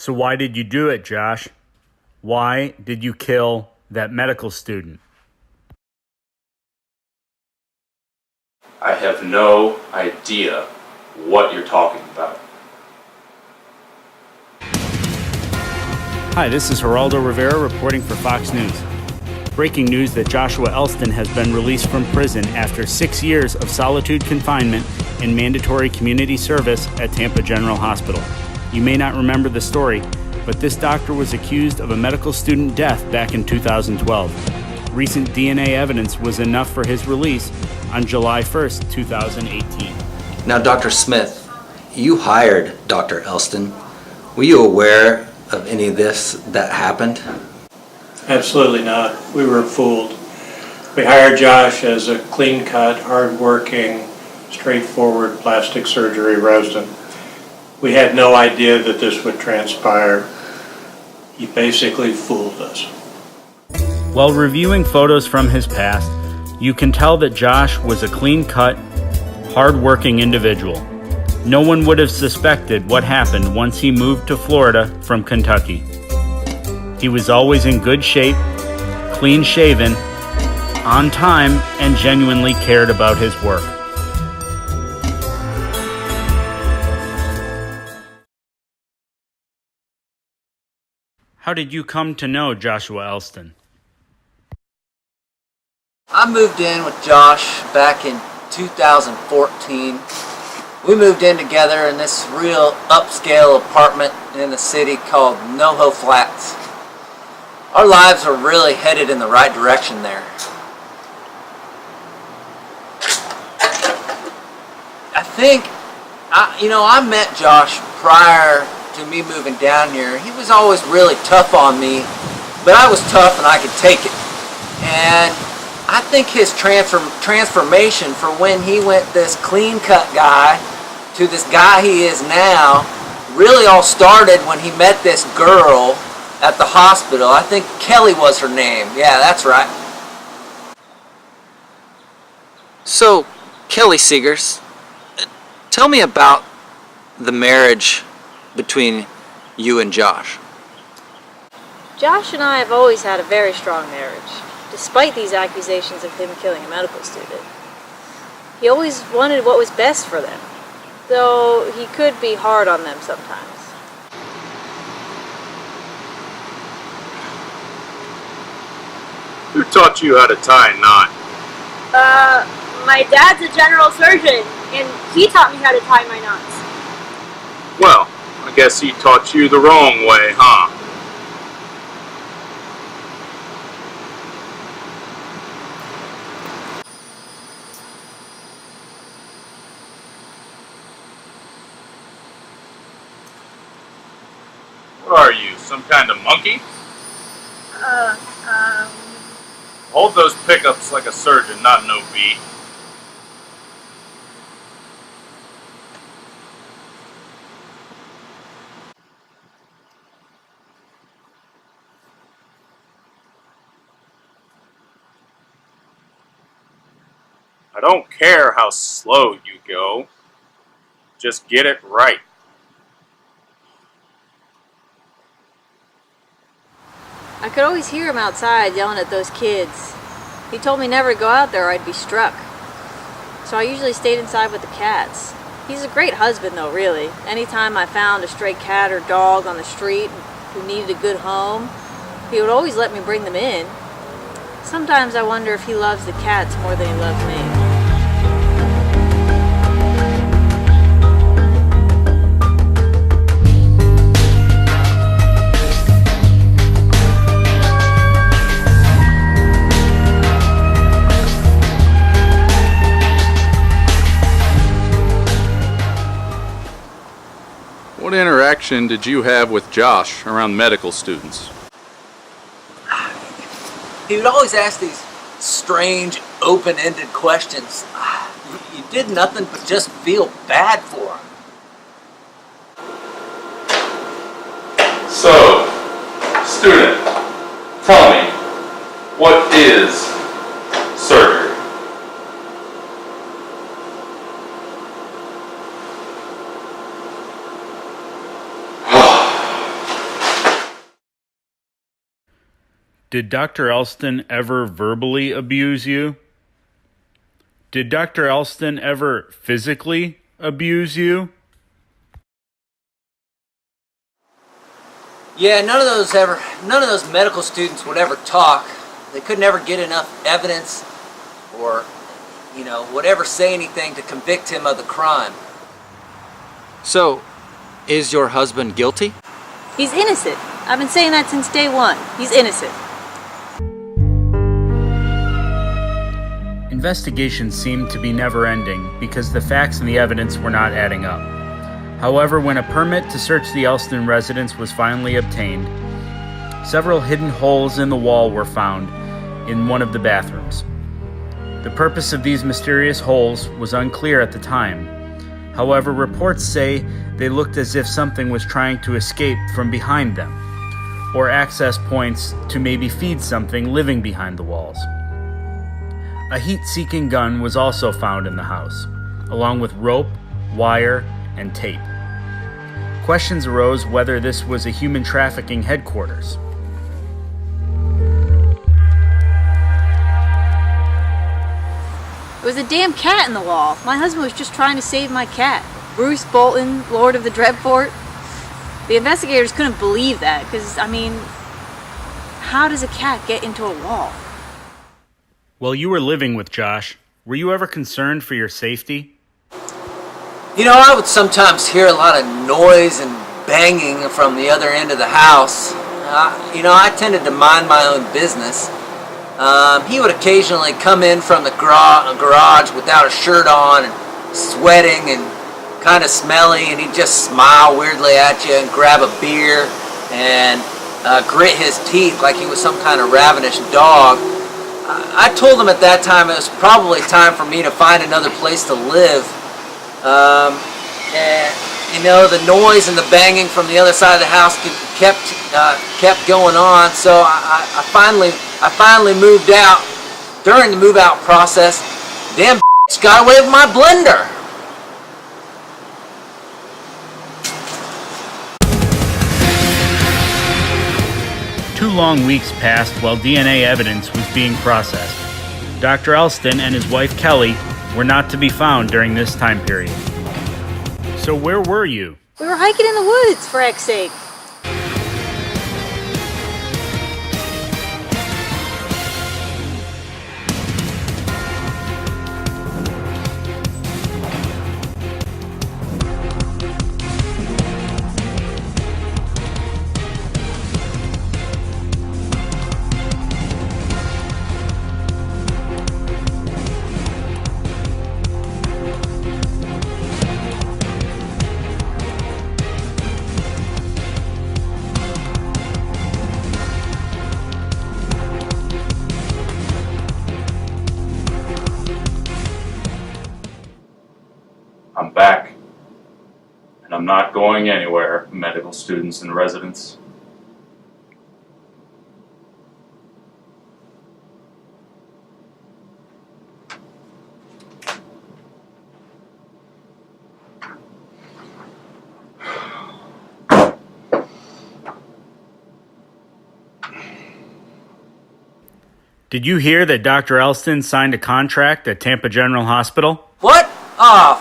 So why did you do it, Josh? Why did you kill that medical student? I have no idea what you're talking about. Hi, this is Geraldo Rivera reporting for Fox News. Breaking news that Joshua Elston has been released from prison after 6 years of solitude confinement and mandatory community service at Tampa General Hospital. You may not remember the story, but this doctor was accused of a medical student death back in 2012. Recent DNA evidence was enough for his release on July 1st, 2018. Now, Dr. Smith, you hired Dr. Elston. Were you aware of any of this that happened? Absolutely not. We were fooled. We hired Josh as a clean-cut, hard-working, straightforward plastic surgery resident. We had no idea that this would transpire. He basically fooled us. While reviewing photos from his past, you can tell that Josh was a clean-cut, hard-working individual. No one would have suspected what happened once he moved to Florida from Kentucky. He was always in good shape, clean-shaven, on time, and genuinely cared about his work. How did you come to know Joshua Elston? I moved in with Josh back in 2014. We moved in together in this real upscale apartment in the city called NoHo Flats. Our lives are really headed in the right direction there. I met Josh prior to me moving down here. He was always really tough on me, but I was tough and I could take it. And I think his transformation from when he went this clean-cut guy to this guy he is now really all started when he met this girl at the hospital. I think Kelly was her name. Yeah, that's right. So, Kelly Seegers, tell me about the marriage between you and Josh. Josh and I have always had a very strong marriage, despite these accusations of him killing a medical student. He always wanted what was best for them, though he could be hard on them sometimes. Who taught you how to tie a knot? My dad's a general surgeon, and he taught me how to tie my knots. Well, I guess he taught you the wrong way, huh? What are you, some kind of monkey? Hold those pickups like a surgeon, not an OB. I don't care how slow you go. Just get it right. I could always hear him outside yelling at those kids. He told me never to go out there or I'd be struck. So I usually stayed inside with the cats. He's a great husband though, really. Anytime I found a stray cat or dog on the street who needed a good home, he would always let me bring them in. Sometimes I wonder if he loves the cats more than he loves me. What interaction did you have with Josh around medical students? He would always ask these strange, open-ended questions. You did nothing but just feel bad for him. So, student, tell me, what is surgery? Did Dr. Elston ever verbally abuse you? Did Dr. Elston ever physically abuse you? Yeah, none of those medical students would ever talk. They could never get enough evidence or, would ever say anything to convict him of the crime. So, is your husband guilty? He's innocent. I've been saying that since day one. He's innocent. Investigations seemed to be never-ending because the facts and the evidence were not adding up. However, when a permit to search the Elston residence was finally obtained, several hidden holes in the wall were found in one of the bathrooms. The purpose of these mysterious holes was unclear at the time. However, reports say they looked as if something was trying to escape from behind them, or access points to maybe feed something living behind the walls. A heat-seeking gun was also found in the house, along with rope, wire, and tape. Questions arose whether this was a human trafficking headquarters. There was a damn cat in the wall. My husband was just trying to save my cat. Bruce Bolton, Lord of the Dreadfort. The investigators couldn't believe that because, how does a cat get into a wall? While you were living with Josh, were you ever concerned for your safety? I would sometimes hear a lot of noise and banging from the other end of the house. I tended to mind my own business. He would occasionally come in from the garage without a shirt on and sweating and kind of smelly, and he'd just smile weirdly at you and grab a beer and grit his teeth like he was some kind of ravenous dog. I told him at that time it was probably time for me to find another place to live. The noise and the banging from the other side of the house kept going on. So I finally moved out. During the move out process, damn got away with my blender. Two long weeks passed while DNA evidence was being processed. Dr. Elston and his wife Kelly were not to be found during this time period. So where were you? We were hiking in the woods, for heck's sake. I'm back, and I'm not going anywhere, medical students and residents. Did you hear that Dr. Elston signed a contract at Tampa General Hospital? What? Oh,